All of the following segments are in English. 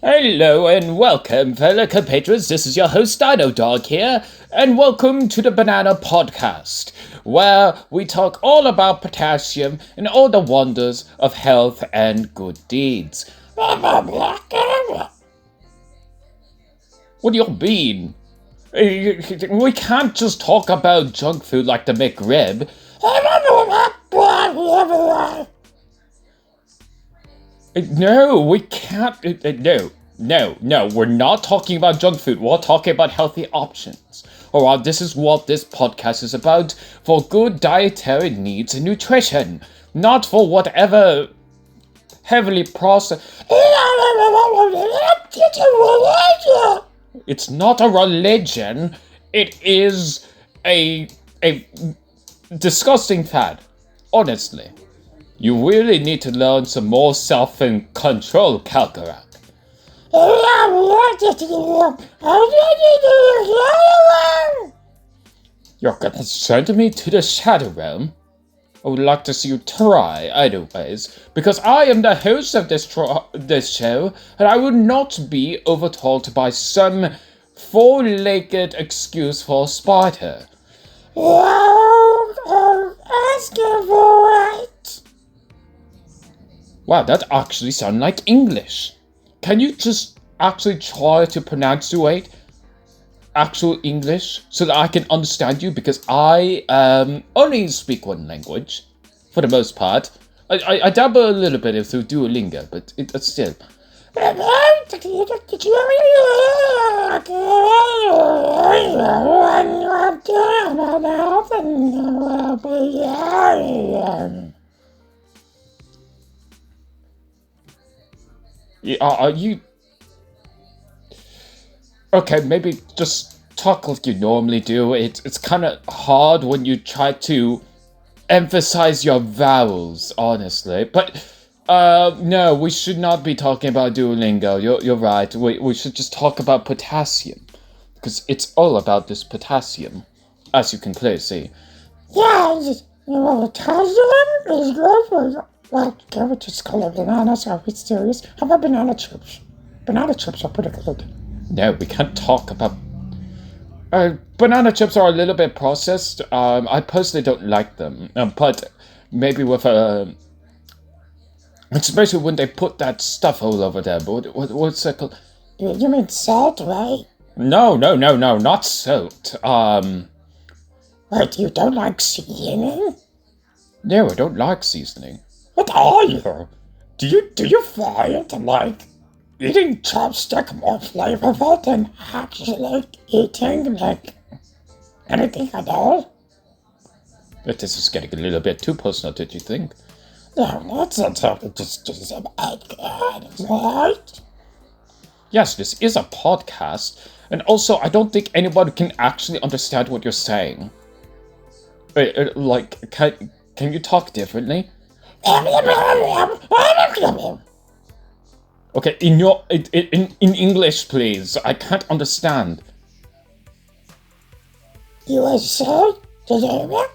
Hello and welcome, fellow compatriots. This is your host, Dino Dog here, and welcome to the Banana Podcast, where we talk all about potassium and all the wonders of health and good deeds. What do you mean? We can't just talk about junk food like the McRib. No, we can't. No, we're not talking about junk food. We're talking about healthy options. Alright, this is what this podcast is about, for good dietary needs and nutrition, not for whatever heavily processed. It's not a religion. It is a disgusting fad. Honestly. You really need to learn some more self-control, Kahgarak. You're gonna send me to the Shadow Realm? I would like to see you try, anyways, because I am the host of this show, and I would not be overtalked by some four-legged excuse for a spider. Ask for it. Wow, that actually sounds like English. Can you just actually try to pronunciate actual English so that I can understand you? Because I only speak one language, for the most part. I dabble a little bit through Duolingo, but it's still. Are you... Okay, maybe just talk like you normally do. It's kind of hard when you try to emphasize your vowels, honestly. But, no, we should not be talking about Duolingo. You're right. We should just talk about potassium. Because it's all about this potassium, as you can clearly see. Yeah, potassium is good for... Well, can we just call it bananas? Are we serious? How about banana chips? Banana chips are pretty good. No, we can't talk about... banana chips are a little bit processed. I personally don't like them. But maybe with a... especially when they put that stuff all over them. What's that called? You mean salt, right? No, not salt. What, you don't like seasoning? No, I don't like seasoning. What are you? Do you find, like, eating chopstick more flavorful than actually eating, like, anything at all? But this is getting a little bit too personal, did you think? No, that's just an egg, right? Yes, this is a podcast, and also I don't think anybody can actually understand what you're saying. Like, can you talk differently? Okay, in English, please. I can't understand. You are so no, what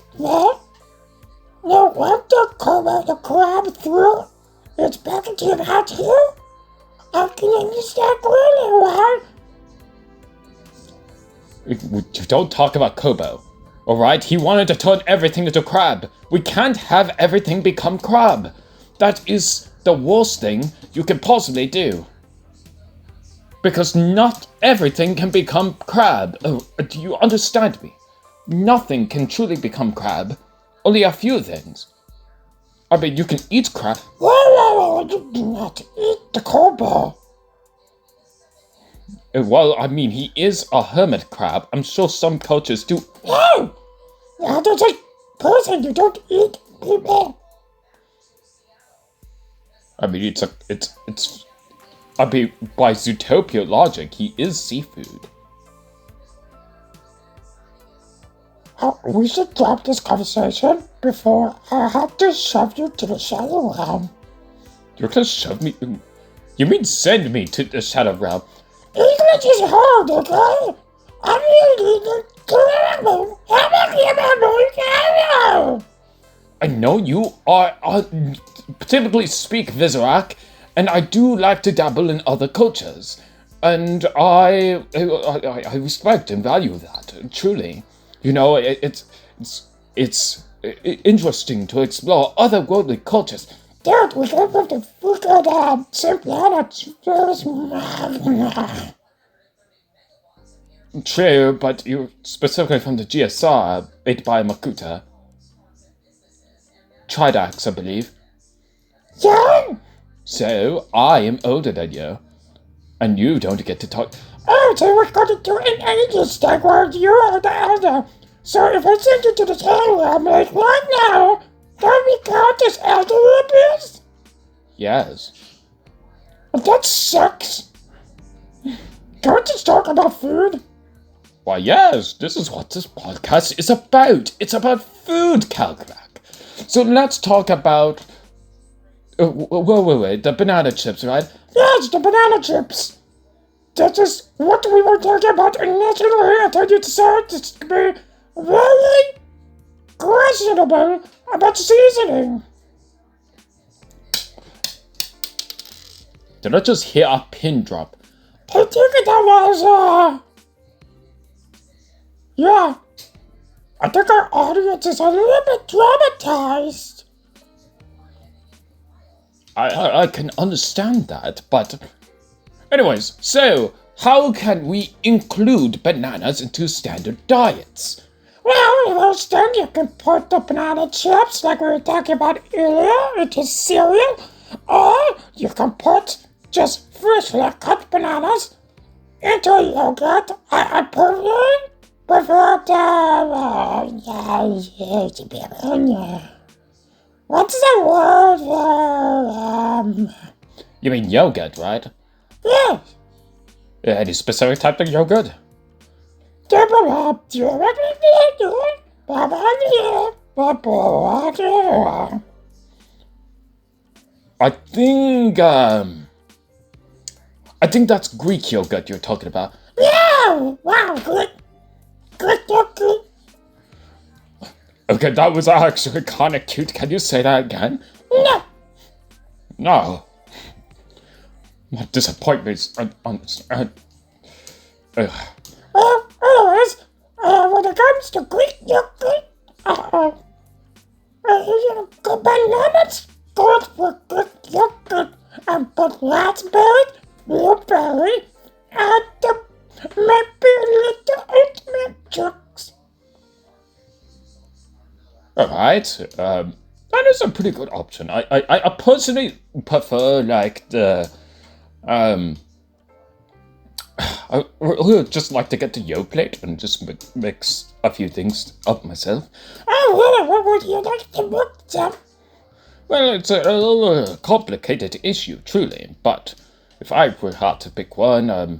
the crab through its back into your mouth here? I can understand really well. Don't talk about Kobo. Alright, he wanted to turn everything into crab. We can't have everything become crab. That is the worst thing you can possibly do. Because not everything can become crab. Oh, do you understand me? Nothing can truly become crab. Only a few things. I mean, you can eat crab. You do not eat the Kobo. Well, I mean, he is a hermit crab. I'm sure some cultures do. No! I don't take person, you don't eat people. I mean, it's. I mean, by Zootopia logic, he is seafood. We should drop this conversation before I have to shove you to the Shadow Realm. You're gonna shove me? You mean send me to the Shadow Realm? English is hard, okay? I'm really I know you are typically speak Vizirac, and I do like to dabble in other cultures, and I respect and value that, truly. You know, it's interesting to explore otherworldly cultures. Dude, we could have the freaking simply True, but you're specifically from the GSR, made by Makuta. Tridax, I believe. Yeah! So, I am older than you. And you don't get to talk. Oh, so we're going to do an ages thing where you are the elder. So if I send you to the town, like right now, can we count as elderly abuse? Yes. That sucks. Can we just talk about food? Why, yes, this is what this podcast is about. It's about food, Kahgarak. So let's talk about... wait, the banana chips, right? Yes, the banana chips. That is what we were talking about initially until you decided to be very questionable about seasoning. Did I just hear a pin drop? I think that was, yeah. I think our audience is a little bit traumatized. I can understand that, but... Anyways, so, how can we include bananas into standard diets? Well, first then you can put the banana chips, like we were talking about earlier, into cereal, or you can put just freshly cut bananas into yogurt. I prefer what's the word for, You mean yogurt, right? Yes. Any specific type of yogurt? I think that's Greek yogurt you're talking about. Yeah! Wow, Greek yogurt. Okay, that was actually kind of cute. Can you say that again? No. No. My disappointment is Well, anyways, when it comes to Greek yogurt, bananas good for Greek yogurt, and put raspberry, blueberry, and maybe a little oatmeal chunks. Alright, that is a pretty good option. I personally prefer, like, the, I would just like to get the yo plate and just mix a few things up myself. Oh, really? What would you like to mix, Sam? Well, it's a little complicated issue, truly, but if I were hard to pick one, I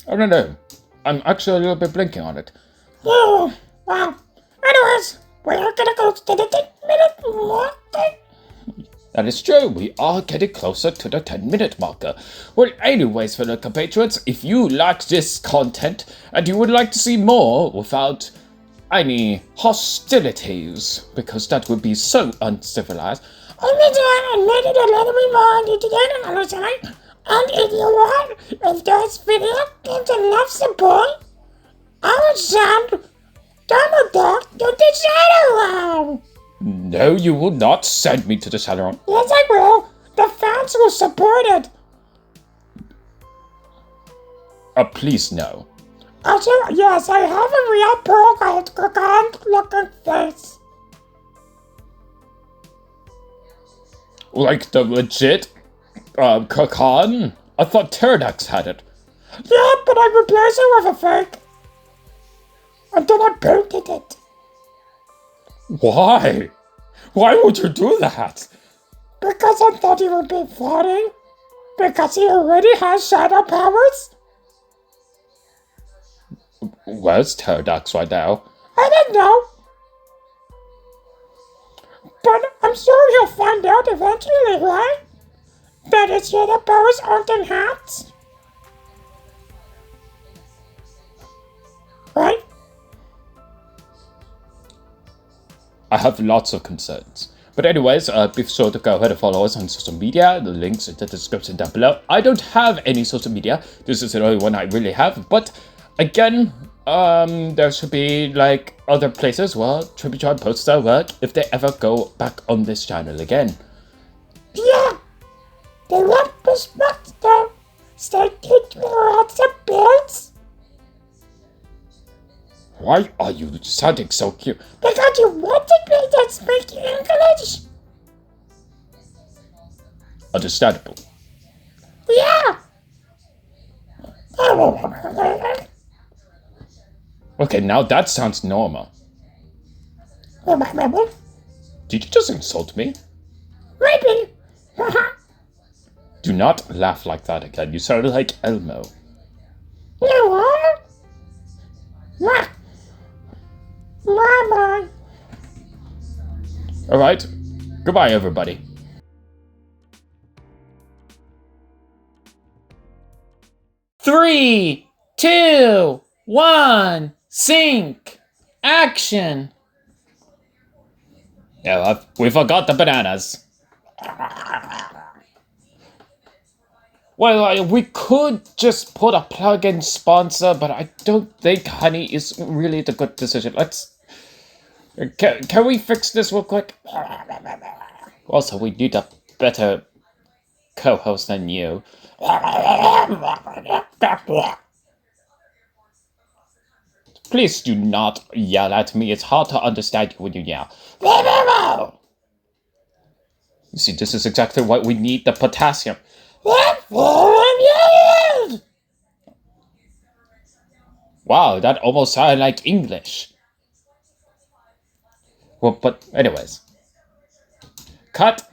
don't know. I'm actually a little bit blinking on it. Oh, wow. Anyways, we're gonna go to the 10-minute mark. That is true, we are getting closer to the 10-minute marker. Well, anyways, fellow compatriots, if you like this content and you would like to see more without any hostilities, because that would be so uncivilized, and if you want, if this video gets enough support, I will send Dino Dogs to the Shadowland. No, you will not send me to the Shadowland. Yes, I will. The fans will support it. Please no. Also, yes, I have a real pearl gold looking face. Like the legit, Kakan? I thought Pterodax had it. Yeah, but I replaced it with a fake. And then I painted it. Why? Why would you do that? Because I thought he would be funny. Because he already has shadow powers. Where's Pterodax right now? I don't know. But I'm sure he'll find out eventually, right? That his shadow powers aren't enhanced. Right? I have lots of concerns. But anyways, be sure to go ahead and follow us on social media. The links in the description down below. I don't have any social media. This is the only one I really have. But again, there should be like other places where Tributron posts their work if they ever go back on this channel again. Yeah, they want respect though. Stay kicked me lots of bits. Why are you sounding so cute? Because you wanted me to speak English. Understandable. Yeah. Okay, now that sounds normal. Did you just insult me? Maybe. Do not laugh like that again. You sound like Elmo. You are? Bye-bye. Alright. Goodbye, everybody. Three, two, one, sync, action. Yeah, we forgot the bananas. Well, we could just put a plugin sponsor, but I don't think honey is really the good decision. Let's... Can we fix this real quick? Also, we need a better co-host than you. Please do not yell at me. It's hard to understand you when you yell. You see, this is exactly what we need, the potassium. Wow, that almost sounded like English. Well, but anyways. Cut.